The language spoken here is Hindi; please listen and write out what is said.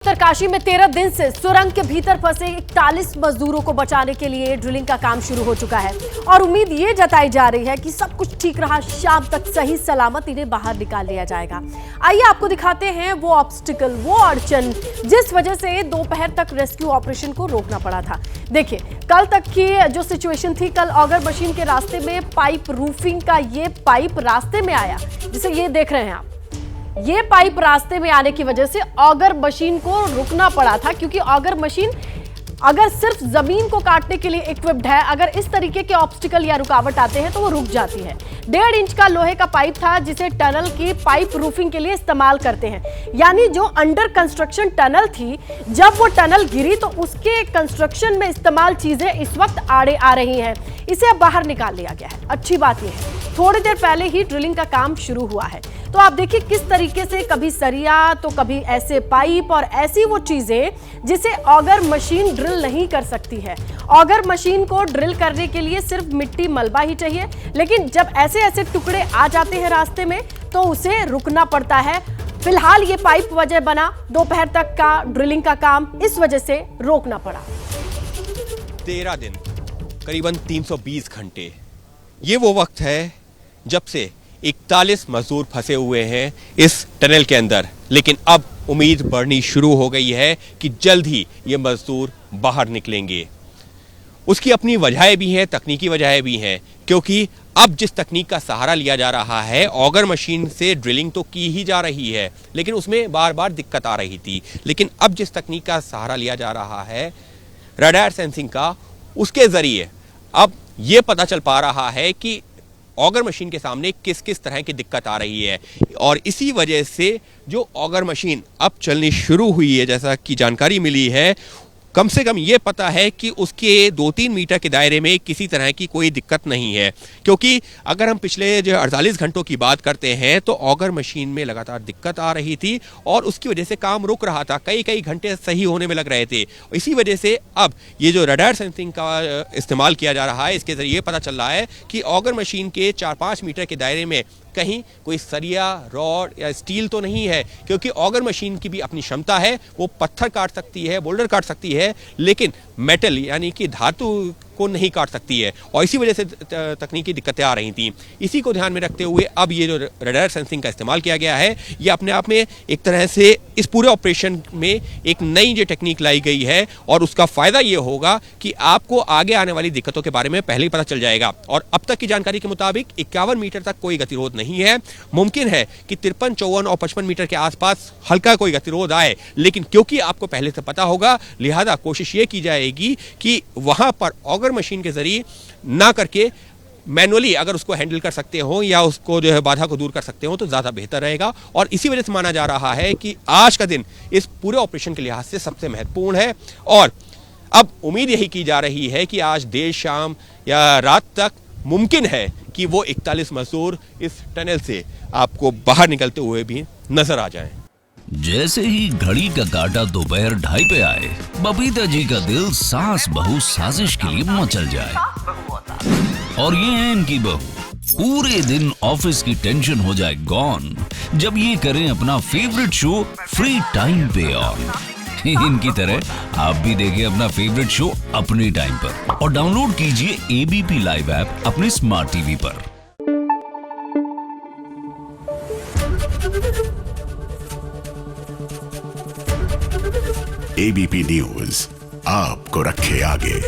उत्तरकाशी में 13 दिन से सुरंग के भीतर फंसे 41 मजदूरों को बचाने के लिए ड्रिलिंग का काम शुरू हो चुका है और उम्मीद ये जताई जा रही है कि सब कुछ ठीक रहा, शाम तक सही सलामत इन्हें बाहर निकाल लिया जाएगा। आइए आपको दिखाते हैं वो ऑब्स्टिकल, वो अड़चन जिस वजह से दोपहर तक रेस्क्यू ऑपरेशन को रोकना पड़ा था। देखिए, कल तक की जो सिचुएशन थी, कल ऑगर मशीन के रास्ते में पाइप रूफिंग का ये पाइप रास्ते में आया, जिसे ये देख रहे हैं आप। ये पाइप रास्ते में आने की वजह से ऑगर मशीन को रुकना पड़ा था, क्योंकि ऑगर मशीन अगर सिर्फ जमीन को काटने के लिए इक्विप्ड है, अगर इस तरीके के ऑब्स्टिकल या रुकावट आते हैं तो वो रुक जाती है। 1.5 इंच का लोहे का पाइप था जिसे टनल की पाइप रूफिंग के लिए इस्तेमाल करते हैं। यानी जो अंडर कंस्ट्रक्शन टनल थी, जब वो टनल गिरी तो उसके कंस्ट्रक्शन में इस्तेमाल चीजें इस वक्त आड़े आ रही हैं। इसे अब बाहर निकाल लिया गया है। अच्छी बात यह है थोड़ी देर पहले ही ड्रिलिंग का काम शुरू हुआ है, तो आप देखिए किस तरीके से कभी सरिया तो कभी ऐसे पाइप और ऐसी वो चीजें जिसे ऑगर मशीन ड्रिल नहीं कर सकती है। ऑगर मशीन को ड्रिल करने के लिए सिर्फ मिट्टी मलबा ही चाहिए, लेकिन जब ऐसे ऐसे टुकड़े आ जाते हैं रास्ते में तो उसे रुकना पड़ता है। फिलहाल ये पाइप वजह बना, दोपहर तक का ड्रिलिंग का काम इस वजह से रोकना पड़ा। 13 दिन, करीबन 320 घंटे, ये वो वक्त है जब से 41 मजदूर फंसे हुए हैं इस टनल के अंदर। लेकिन अब उम्मीद बढ़नी शुरू हो गई है कि जल्द ही ये मजदूर बाहर निकलेंगे। उसकी अपनी वजहें भी हैं, तकनीकी वजहें भी हैं, क्योंकि अब जिस तकनीक का सहारा लिया जा रहा है, ऑगर मशीन से ड्रिलिंग तो की ही जा रही है, लेकिन उसमें बार बार दिक्कत आ रही थी। लेकिन अब जिस तकनीक का सहारा लिया जा रहा है, रडार सेंसिंग का, उसके जरिए अब ये पता चल पा रहा है कि ऑगर मशीन के सामने किस किस तरह की दिक्कत आ रही है। और इसी वजह से जो ऑगर मशीन अब चलनी शुरू हुई है, जैसा कि जानकारी मिली है, कम से कम ये पता है कि उसके 2-3 मीटर के दायरे में किसी तरह की कोई दिक्कत नहीं है। क्योंकि अगर हम पिछले जो 48 घंटों की बात करते हैं तो ऑगर मशीन में लगातार दिक्कत आ रही थी और उसकी वजह से काम रुक रहा था, कई घंटे सही होने में लग रहे थे। इसी वजह से अब ये जो रडार सेंसिंग का इस्तेमाल किया जा रहा है, इसके जरिए पता चल रहा है कि ऑगर मशीन के 4-5 मीटर के दायरे में कहीं कोई सरिया, रॉड या स्टील तो नहीं है, क्योंकि ऑगर मशीन की भी अपनी क्षमता है, वो पत्थर काट सकती है, बोल्डर काट सकती है, लेकिन मेटल यानी कि धातु को नहीं काट सकती है। और इसी वजह से तकनीकी दिक्कतें आ रही थी। इसी को ध्यान में रखते हुए अब ये जो रडार सेंसिंग का इस्तेमाल किया गया है, ये अपने आप में एक तरह से इस पूरे ऑपरेशन में एक नई जो टेक्निक लाई गई है, और उसका फायदा ये होगा कि आपको आगे आने वाली दिक्कतों के बारे में पहले ही पता चल जाएगा। और अब तक की जानकारी के मुताबिक 51 मीटर तक कोई गतिरोध नहीं है। मुमकिन है कि 53, 54 और 55 मीटर के आसपास हल्का कोई गतिरोध आए, लेकिन क्योंकि आपको पहले से पता होगा, लिहाजा कोशिश ये की जाएगी कि वहां पर ऑगर मशीन के जरिए ना करके मैनुअली अगर उसको हैंडल कर सकते हो या उसको जो है बाधा को दूर कर सकते हो तो ज्यादा बेहतर रहेगा। और इसी वजह से माना जा रहा है कि आज का दिन इस पूरे ऑपरेशन के लिहाज से सबसे महत्वपूर्ण है। और अब उम्मीद यही की जा रही है कि आज देर शाम या रात तक मुमकिन है कि वो 41 मजदूर इस टनल से आपको बाहर निकलते हुए भी नजर आ जाएं। जैसे ही घड़ी का काटा दोपहर 2:30 पे आए, बबीता जी का दिल सास बहू साजिश के लिए मचल जाए। और ये है इनकी बहू, पूरे दिन ऑफिस की टेंशन हो जाए गॉन जब ये करें अपना फेवरेट शो फ्री टाइम पे ऑन। इनकी तरह आप भी देखिए अपना फेवरेट शो अपने टाइम पर और डाउनलोड कीजिए एबीपी लाइव ऐप अपने स्मार्ट टीवी पर। एबीपी न्यूज आपको रखे आगे।